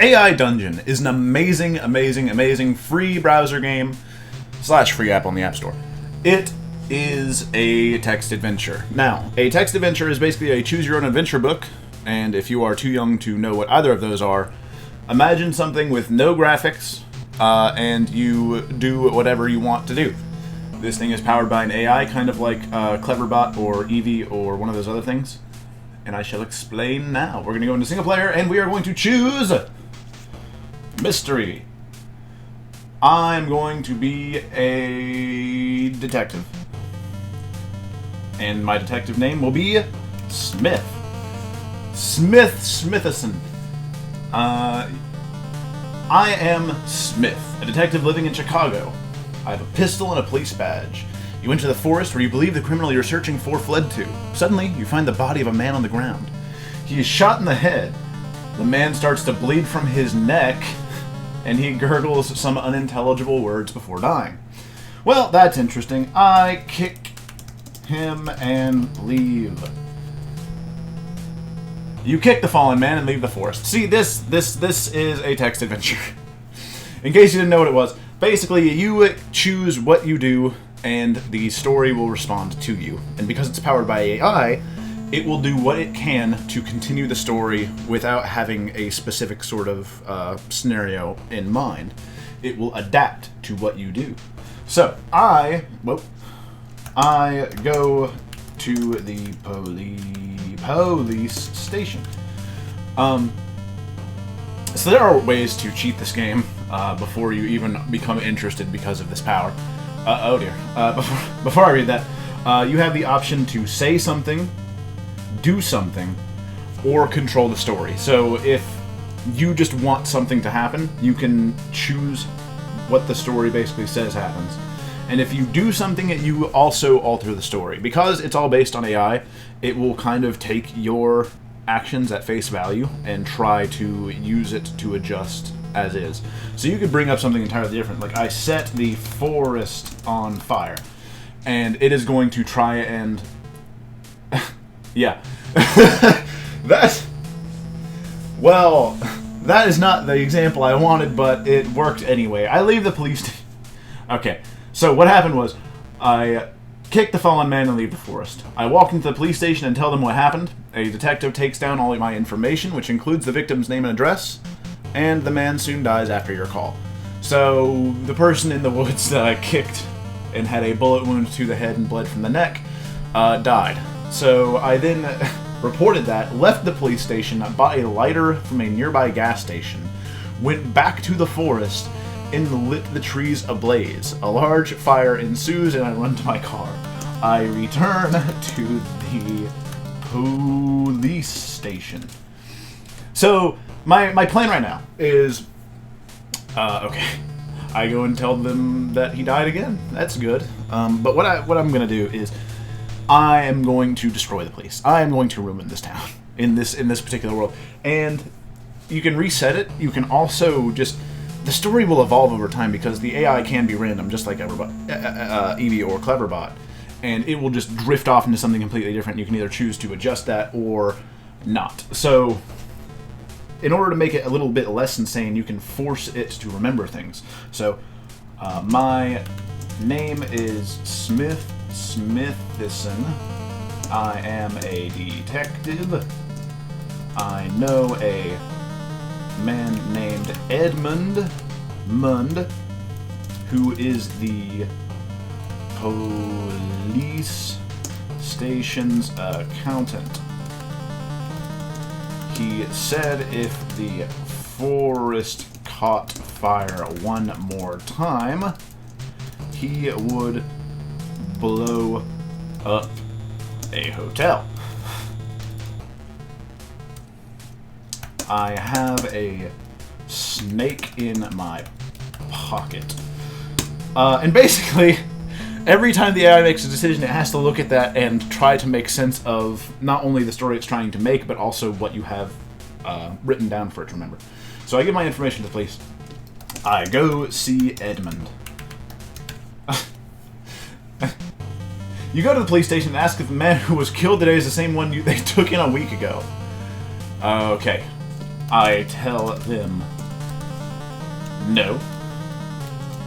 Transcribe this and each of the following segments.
AI Dungeon is an amazing, amazing, amazing free browser game / free app on the App Store. It is a text adventure. Now, a text adventure is basically a choose-your-own-adventure book, and if you are too young to know what either of those are, imagine something with no graphics, and you do whatever you want to do. This thing is powered by an AI, kind of like Cleverbot or Eevee or one of those other things. And I shall explain now. We're going to go into single player, and we are going to choose mystery. I'm going to be a detective. And my detective name will be Smith. Smithison. I am Smith, a detective living in Chicago. I have a pistol and a police badge. You enter the forest where you believe the criminal you're searching for fled to. Suddenly, you find the body of a man on the ground. He is shot in the head. The man starts to bleed from his neck, and he gurgles some unintelligible words before dying. Well, that's interesting. I kick him and leave. You kick the fallen man and leave the forest. See, this is a text adventure. In case you didn't know what it was, basically you choose what you do, and the story will respond to you. And because it's powered by AI, it will do what it can to continue the story without having a specific sort of scenario in mind. It will adapt to what you do. So, I go to the police station. So there are ways to cheat this game before you even become interested because of this power. Oh dear. Before I read that, you have the option to say something, do something, or control the story. So if you just want something to happen, you can choose what the story basically says happens. And if you do something, you also alter the story. Because it's all based on AI, it will kind of take your actions at face value and try to use it to adjust as is. So you could bring up something entirely different. Like, I set the forest on fire, and it is going to try and... yeah. Well, that is not the example I wanted, but it worked anyway. I leave the police station. Okay, so what happened was, I kick the fallen man and leave the forest. I walk into the police station and tell them what happened. A detective takes down all of my information, which includes the victim's name and address, and the man soon dies after your call. So, the person in the woods that I kicked and had a bullet wound to the head and bled from the neck, died. So, I then reported that, left the police station, bought a lighter from a nearby gas station, went back to the forest, and lit the trees ablaze. A large fire ensues, and I run to my car. I return to the police station. So, my plan right now is, okay, I go and tell them that he died again. That's good. But what I'm gonna do is, I am going to destroy the place. I am going to ruin this town in this particular world. And you can reset it. You can also just... The story will evolve over time because the AI can be random, just like Eevee or Cleverbot. And it will just drift off into something completely different. You can either choose to adjust that or not. So, in order to make it a little bit less insane, you can force it to remember things. So, my name is Smithison. I am a detective. I know a man named Edmund Mund, who is the police station's accountant. He said if the forest caught fire one more time, he would blow up a hotel. I have a snake in my pocket. And basically, every time the AI makes a decision, it has to look at that and try to make sense of not only the story it's trying to make, but also what you have written down for it to remember. So I give my information to the police. I go see Edmund. You go to the police station and ask if the man who was killed today is the same one they took in a week ago. Okay. I tell them, no,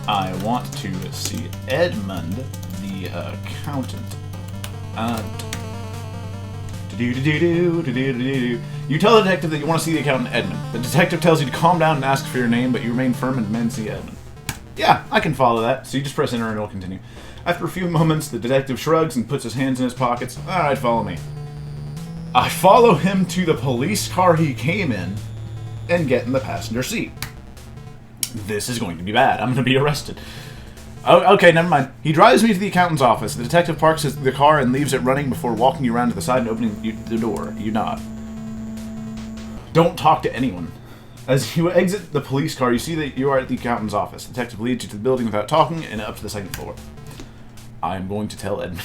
I want to see Edmund, the accountant. You tell the detective that you want to see the accountant Edmund. The detective tells you to calm down and ask for your name, but you remain firm and demand to see Edmund. Yeah, I can follow that. So you just press enter and it'll continue. After a few moments, the detective shrugs and puts his hands in his pockets. Alright, follow me. I follow him to the police car he came in and get in the passenger seat. This is going to be bad. I'm going to be arrested. Oh, okay, never mind. He drives me to the accountant's office. The detective parks the car and leaves it running before walking you around to the side and opening the door. You nod. Don't talk to anyone. As you exit the police car, you see that you are at the accountant's office. The detective leads you to the building without talking and up to the second floor. I'm going to tell Edmund.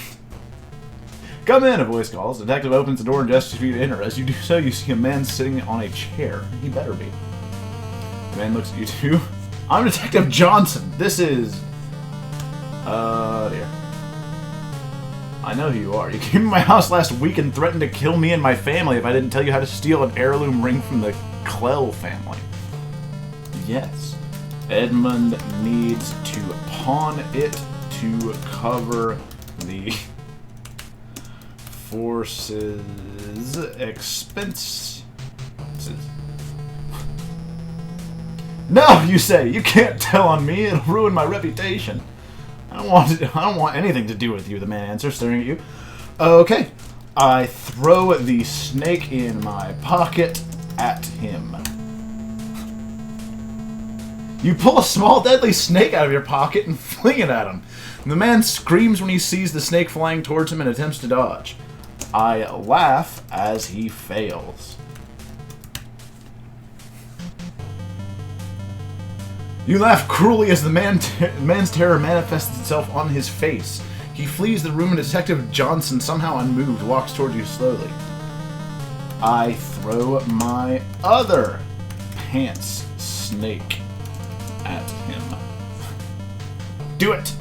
Come in, a voice calls. The detective opens the door and gestures for you to enter. As you do so, you see a man sitting on a chair. He better be. The man looks at you too. I'm Detective Johnson. This is... dear. I know who you are. You came to my house last week and threatened to kill me and my family if I didn't tell you how to steal an heirloom ring from the Clell family. Yes. Edmund needs to pawn it to cover the force's expenses. No, you say. You can't tell on me. It'll ruin my reputation. I don't want anything to do with you, the man answers, staring at you. Okay. I throw the snake in my pocket at him. You pull a small deadly snake out of your pocket and fling it at him. The man screams when he sees the snake flying towards him and attempts to dodge. I laugh as he fails. You laugh cruelly as the man's terror manifests itself on his face. He flees the room and Detective Johnson, somehow unmoved, walks toward you slowly. I throw my other pants snake at him. Do it!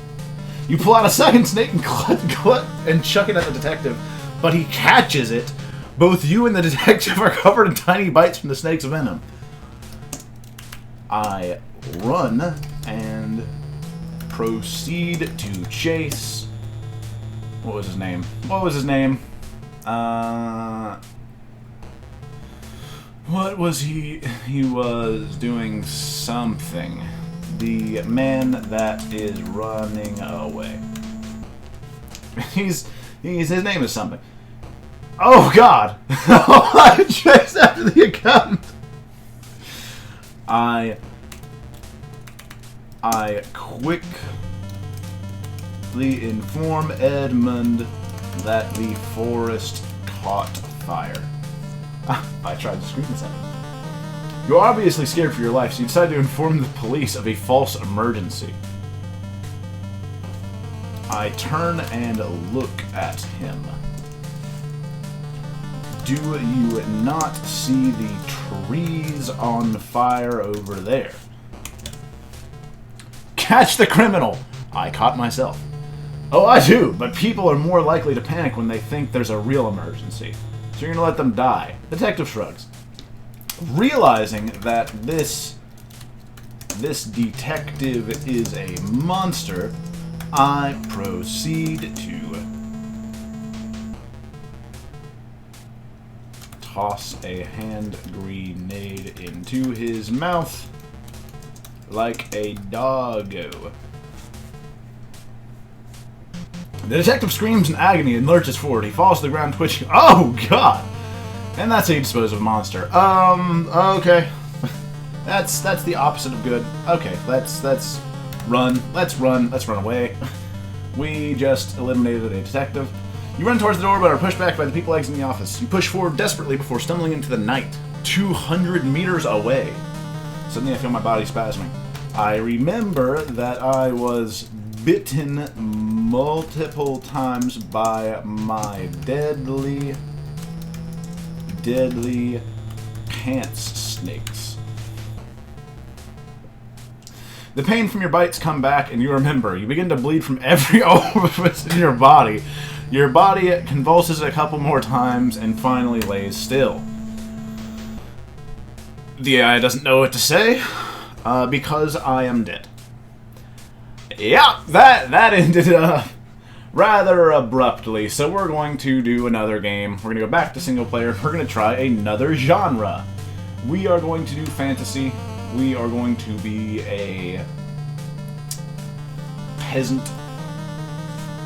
You pull out a second snake and and chuck it at the detective, but he catches it. Both you and the detective are covered in tiny bites from the snake's venom. I run and proceed to chase. What was his name? What was his name? What was he? He was doing something. The man that is running away. His name is something. Oh God! I chased after the accountant. I quickly inform Edmund that the forest caught fire. I tried to scream this at him. You're obviously scared for your life, so you decide to inform the police of a false emergency. I turn and look at him. Do you not see the trees on fire over there? Catch the criminal! I caught myself. Oh, I do, but people are more likely to panic when they think there's a real emergency. So you're gonna let them die. Detective shrugs. Realizing that this detective is a monster, I proceed to toss a hand grenade into his mouth like a doggo. The detective screams in agony and lurches forward. He falls to the ground twitching. Oh, God! And that's how you dispose of a monster. Okay. That's the opposite of good. Okay, let's run. Let's run away. We just eliminated a detective. You run towards the door, but are pushed back by the people exiting the office. You push forward desperately before stumbling into the night, 200 meters away. Suddenly I feel my body spasming. I remember that I was bitten multiple times by my deadly pants snakes. The pain from your bites come back, and you remember. You begin to bleed from every orifice in your body. Your body convulses a couple more times and finally lays still. The AI doesn't know what to say, because I am dead. Yeah, that ended rather abruptly, so we're going to do another game. We're going to go back to single player. We're going to try another genre. We are going to do fantasy. We are going to be a peasant.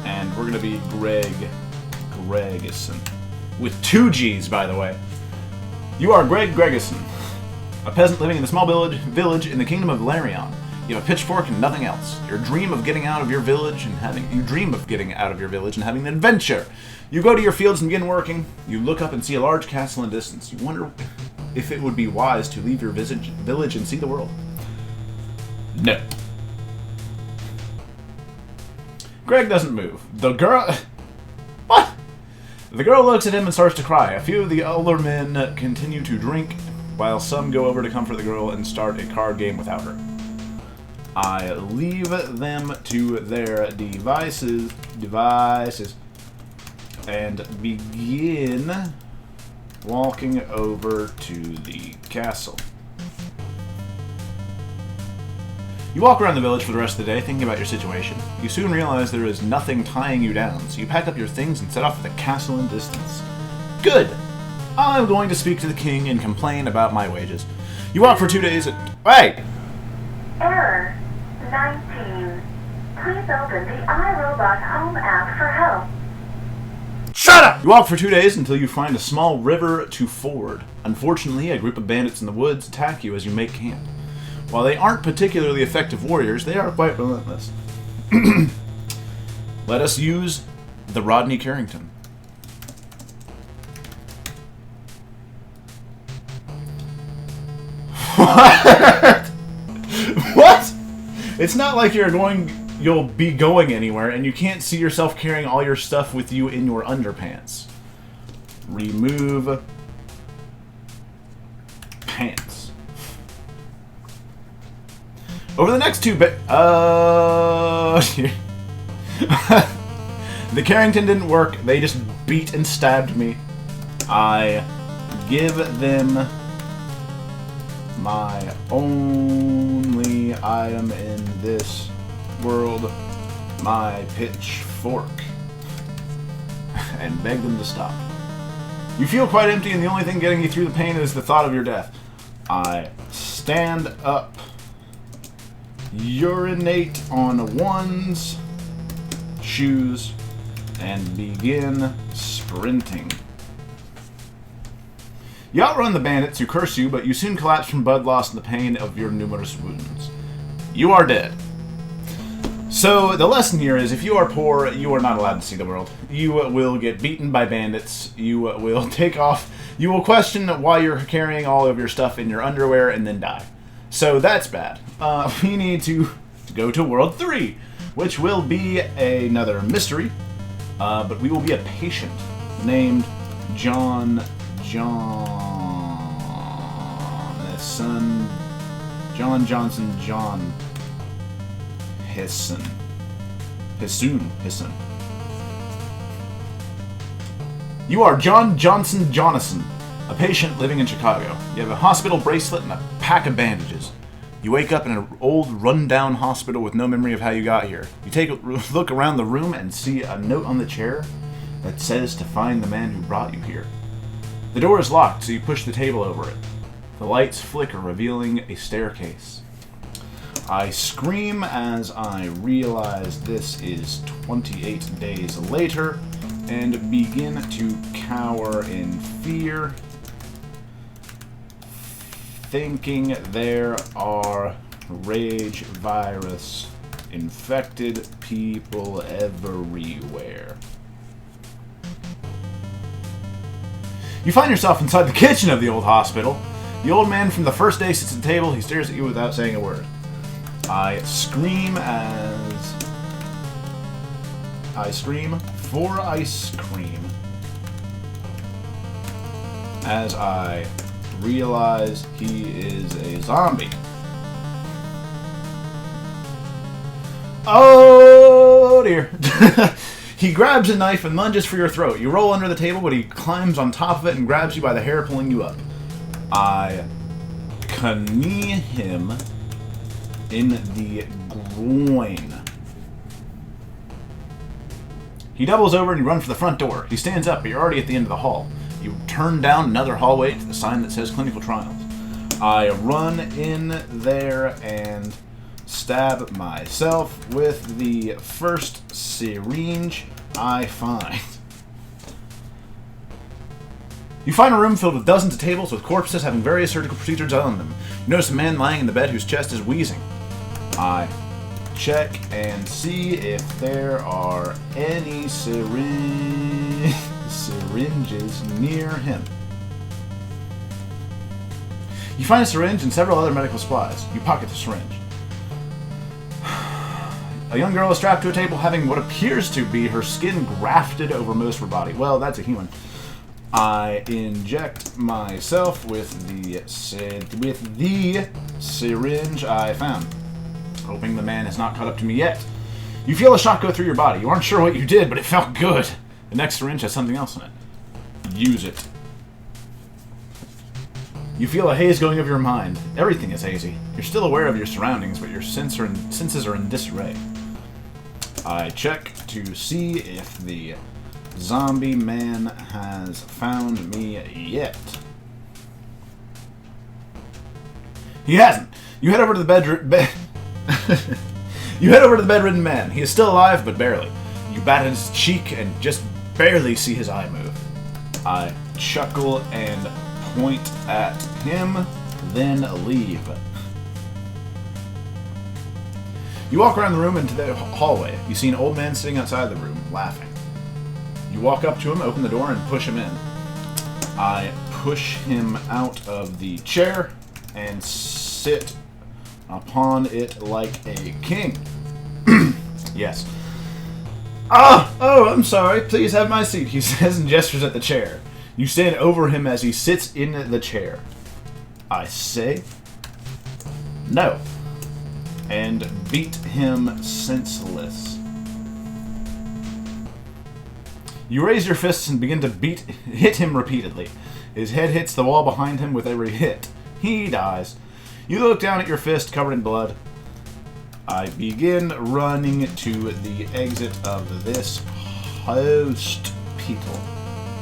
And we're going to be Gregeson. With 2 G's, by the way. You are Greg Gregeson, a peasant living in a small village in the kingdom of Larion. You have a pitchfork and nothing else. You dream of getting out of your village and having an adventure. You go to your fields and begin working. You look up and see a large castle in the distance. You wonder if it would be wise to leave your village and see the world. No. Greg doesn't move. The girl... What? The girl looks at him and starts to cry. A few of the older men continue to drink, while some go over to comfort the girl and start a card game without her. I leave them to their devices, and begin walking over to the castle. You walk around the village for the rest of the day, thinking about your situation. You soon realize there is nothing tying you down, so you pack up your things and set off for the castle in distance. Good! I'm going to speak to the king and complain about my wages. You walk for 2 days and... Hey! Error 19. Please open the iRobot Home app for help. Shut up! You walk for 2 days until you find a small river to ford. Unfortunately, a group of bandits in the woods attack you as you make camp. While they aren't particularly effective warriors, they are quite relentless. Let us use the Rodney Carrington. What? What? It's not like you'll be going anywhere, and you can't see yourself carrying all your stuff with you in your underpants. Remove pants. Over the next 2 the Carrington didn't work. They just beat and stabbed me. I give them my only item in this world, my pitchfork, and beg them to stop. You feel quite empty, and the only thing getting you through the pain is the thought of your death. I stand up, urinate on one's shoes, and begin sprinting. You outrun the bandits who curse you, but you soon collapse from blood loss and the pain of your numerous wounds. You are dead. So, the lesson here is, if you are poor, you are not allowed to see the world. You will get beaten by bandits. You will take off. You will question why you're carrying all of your stuff in your underwear and then die. So, that's bad. We need to go to World 3, which will be another mystery. But we will be a patient named John Johnson Hisson. You are John Johnson Jonasson, a patient living in Chicago. You have a hospital bracelet and a pack of bandages. You wake up in an old, run-down hospital with no memory of how you got here. You take a look around the room and see a note on the chair that says to find the man who brought you here. The door is locked, so you push the table over it. The lights flicker, revealing a staircase. I scream as I realize this is 28 days later and begin to cower in fear, thinking there are rage virus infected people everywhere. You find yourself inside the kitchen of the old hospital. The old man from the first day sits at the table. He stares at you without saying a word. I scream for ice cream as I realize he is a zombie. Oh dear. He grabs a knife and lunges for your throat. You roll under the table, but he climbs on top of it and grabs you by the hair, pulling you up. I knee him in the groin. He doubles over and you run for the front door. He stands up, but you're already at the end of the hall. You turn down another hallway to the sign that says clinical trials. I run in there and stab myself with the first syringe I find. You find a room filled with dozens of tables with corpses having various surgical procedures on them. You notice a man lying in the bed whose chest is wheezing. I check and see if there are any syringes near him. You find a syringe and several other medical supplies. You pocket the syringe. A young girl is strapped to a table having what appears to be her skin grafted over most of her body. Well, that's a human. I inject myself with the syringe I found, hoping the man has not caught up to me yet. You feel a shock go through your body. You aren't sure what you did, but it felt good. The next syringe has something else in it. Use it. You feel a haze going over your mind. Everything is hazy. You're still aware of your surroundings, but your senses are in disarray. I check to see if the zombie man has found me yet. He hasn't. You head over to the You head over to the bedridden man. He is still alive, but barely. You bat at his cheek and just barely see his eye move. I chuckle and point at him, then leave. You walk around the room into the hallway. You see an old man sitting outside the room, laughing. You walk up to him, open the door, and push him in. I push him out of the chair and sit upon it like a king. Yes. Oh, I'm sorry. Please have my seat, he says and gestures at the chair. You stand over him as he sits in the chair. I say, no, and beat him senseless. You raise your fists and begin to hit him repeatedly. His head hits the wall behind him with every hit. He dies. You look down at your fist covered in blood. I begin running to the exit of this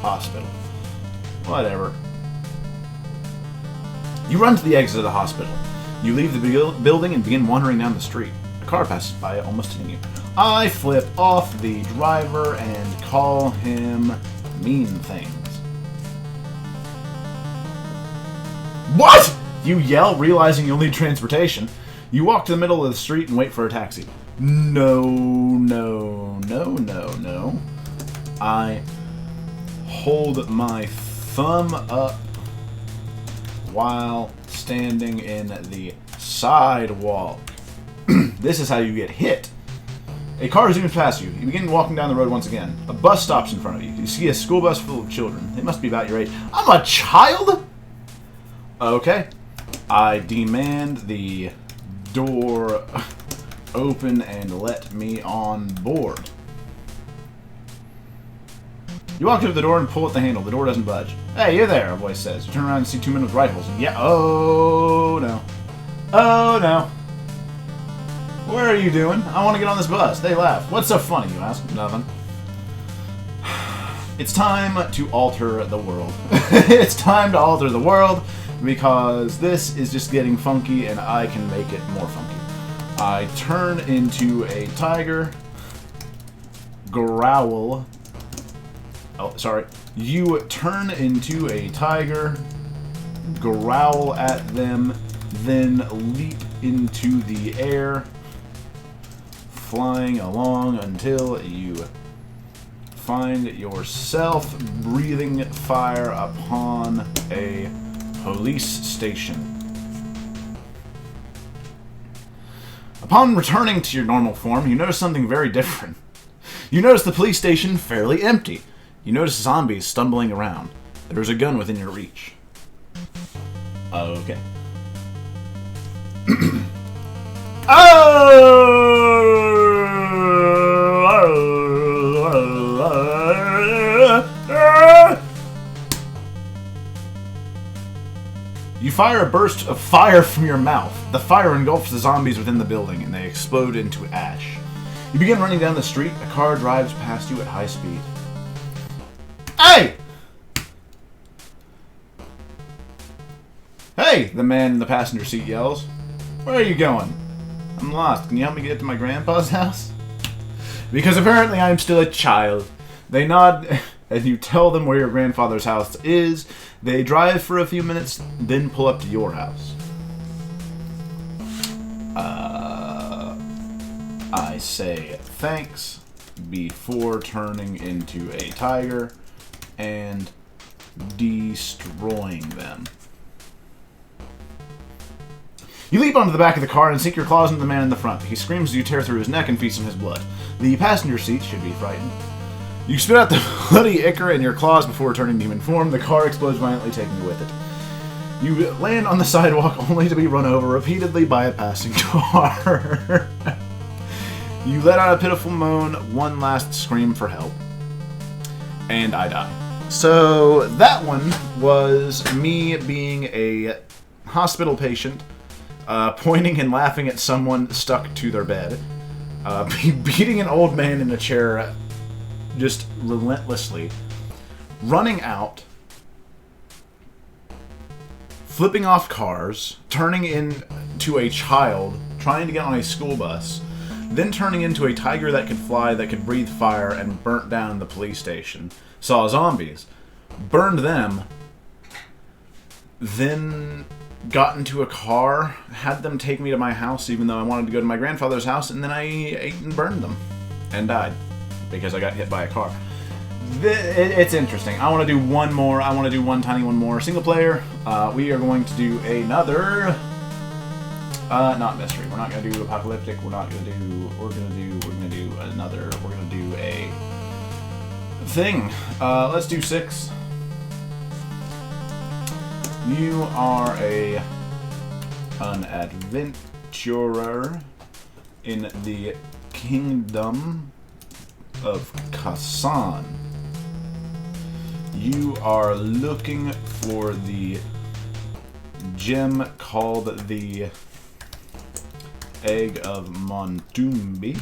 hospital. Whatever. You run to the exit of the hospital. You leave the building and begin wandering down the street. A car passes by, almost hitting you. I flip off the driver and call him mean things. What? You yell, realizing you'll need transportation. You walk to the middle of the street and wait for a taxi. No. I hold my thumb up while standing in the sidewalk. This is how you get hit. A car zooms past you. You begin walking down the road once again. A bus stops in front of you. You see a school bus full of children. They must be about your age. I'm a child? Okay. I demand the door open and let me on board. You walk up to the door and pull at the handle. The door doesn't budge. Hey, you there, a voice says. You turn around and see two men with rifles. Yeah, oh no. Oh no. Where are you doing? I want to get on this bus. They laugh. What's so funny, you ask? Nothing. It's time to alter the world. It's time to alter the world because this is just getting funky and I can make it more funky. I turn into a tiger, growl. Oh, sorry. You turn into a tiger, growl at them, then leap into the air, flying along until you find yourself breathing fire upon a police station. Upon returning to your normal form, you notice something very different. You notice the police station fairly empty. You notice zombies stumbling around. There's a gun within your reach. Okay. You fire a burst of fire from your mouth. The fire engulfs the zombies within the building, and they explode into ash. You begin running down the street. A car drives past you at high speed. Hey! Hey! The man in the passenger seat yells. Where are you going? I'm lost. Can you help me get to my grandpa's house? Because apparently I'm still a child. They nod, and you tell them where your grandfather's house is. They drive for a few minutes, then pull up to your house. I say thanks before turning into a tiger and destroying them. You leap onto the back of the car and sink your claws into the man in the front. He screams as you tear through his neck and feast on his blood. The passenger seat should be frightened. You spit out the bloody ichor in your claws before returning to human form. The car explodes violently, taking you with it. You land on the sidewalk only to be run over repeatedly by a passing car. You let out a pitiful moan, one last scream for help. And I die. So that one was me being a hospital patient, pointing and laughing at someone stuck to their bed, beating an old man in a chair just relentlessly, running out, flipping off cars, turning into a child, trying to get on a school bus, then turning into a tiger that could fly, that could breathe fire, and burnt down the police station. Saw zombies, burned them, then got into a car, had them take me to my house even though I wanted to go to my grandfather's house, and then I ate and burned them and died because I got hit by a car. It's interesting. I want to do one more. I want to do one tiny one more. Single player. We are going to do another. Not mystery. We're not going to do apocalyptic. We're going to do another. We're going to do a thing. Let's do 6. You are an adventurer in the kingdom of Kasan. You are looking for the gem called the Egg of Montumbi.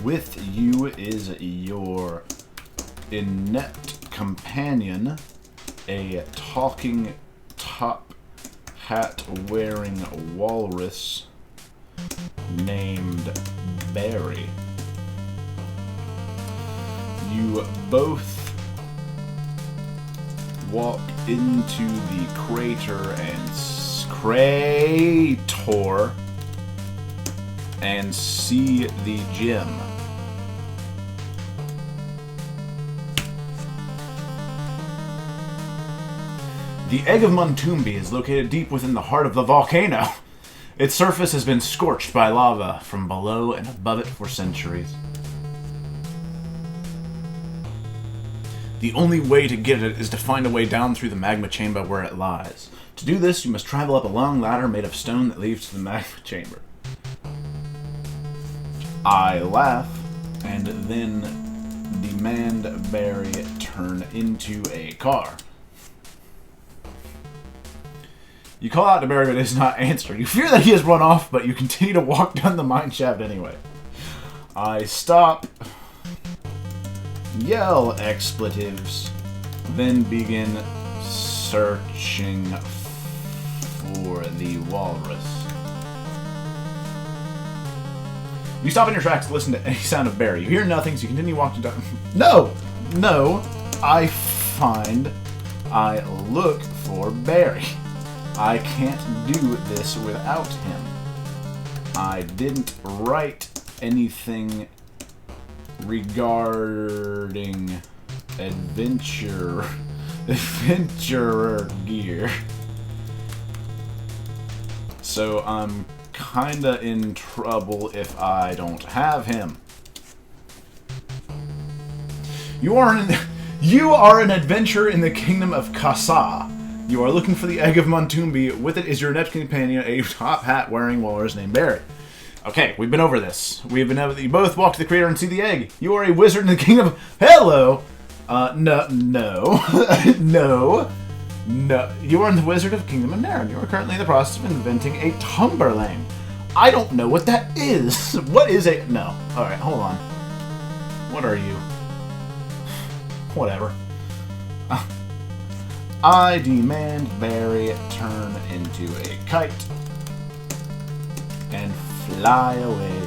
With you is your inept companion, a talking top hat-wearing walrus named Barry. You both walk into the crater and see the gem. The Egg of Montumbi is located deep within the heart of the volcano. Its surface has been scorched by lava from below and above it for centuries. The only way to get it is to find a way down through the magma chamber where it lies. To do this, you must travel up a long ladder made of stone that leads to the magma chamber. I laugh, and then demand Barry turn into a car. You call out to Barry, but he does not answer. You fear that he has run off, but you continue to walk down the mine shaft anyway. I stop, yell expletives, then begin searching for the walrus. You stop in your tracks to listen to any sound of Barry. You hear nothing, so you continue walking down. No! I look for Barry. I can't do this without him. I didn't write anything regarding adventurer gear. So I'm kinda in trouble if I don't have him. You are an adventurer in the kingdom of Kasa. You are looking for the Egg of Montumbi. With it is your inept companion, a top hat-wearing walrus named Barry. Okay, we've been over this. We've been over. You both walk to the crater and see the egg. You are a wizard in the kingdom of... Hello! No. No. No. You are in the wizard of Kingdom of Naren. You are currently in the process of inventing a Tumberlang. I don't know what that is. What is a... No. Alright, hold on. What are you? Whatever. I demand Barry turn into a kite and fly away.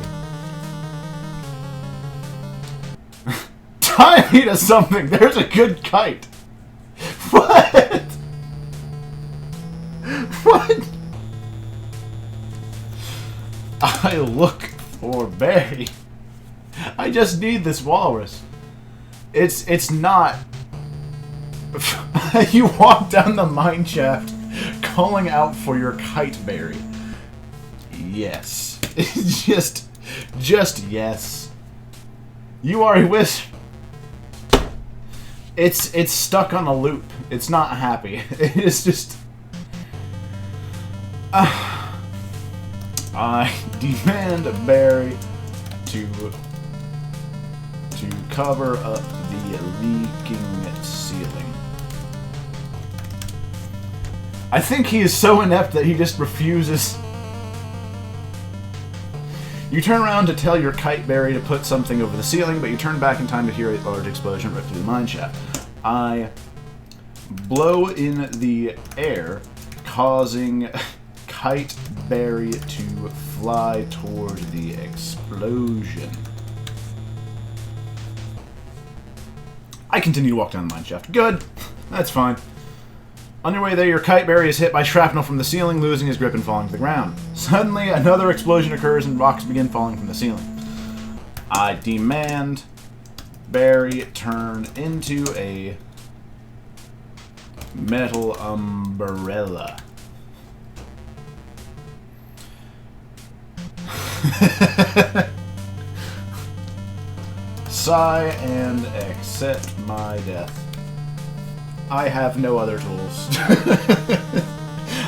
Tie me to something. There's a good kite. What? What? I look for Barry. I just need this walrus. It's not. You walk down the mine shaft calling out for your kite, Barry. Yes. just yes. You are a wizard. It's stuck on a loop. It's not happy. It's just... I demand Barry to cover up the leaking ceiling. I think he is so inept that he just refuses. You turn around to tell your kite Barry to put something over the ceiling, but you turn back in time to hear a large explosion right through the mine shaft. I blow in the air, causing Kite Barry to fly toward the explosion. I continue to walk down the mine shaft. Good. That's fine. On your way there, your Kite Barry is hit by shrapnel from the ceiling, losing his grip and falling to the ground. Suddenly, another explosion occurs and rocks begin falling from the ceiling. I demand Barry turn into a metal umbrella. Sigh and accept my death. I have no other tools.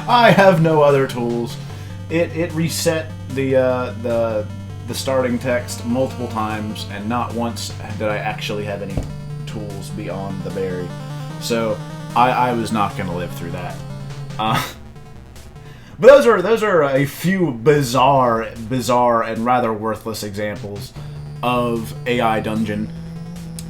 I have no other tools. It reset the starting text multiple times, and not once did I actually have any tools beyond the berry. So I was not going to live through that. But those are a few bizarre and rather worthless examples of AI Dungeon.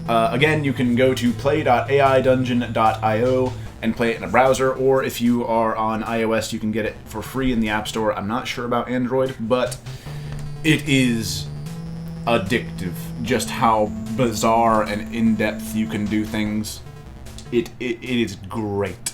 Again, you can go to play.aidungeon.io and play it in a browser, or if you are on iOS, you can get it for free in the App Store. I'm not sure about Android, but it is addictive just how bizarre and in-depth you can do things. It is great.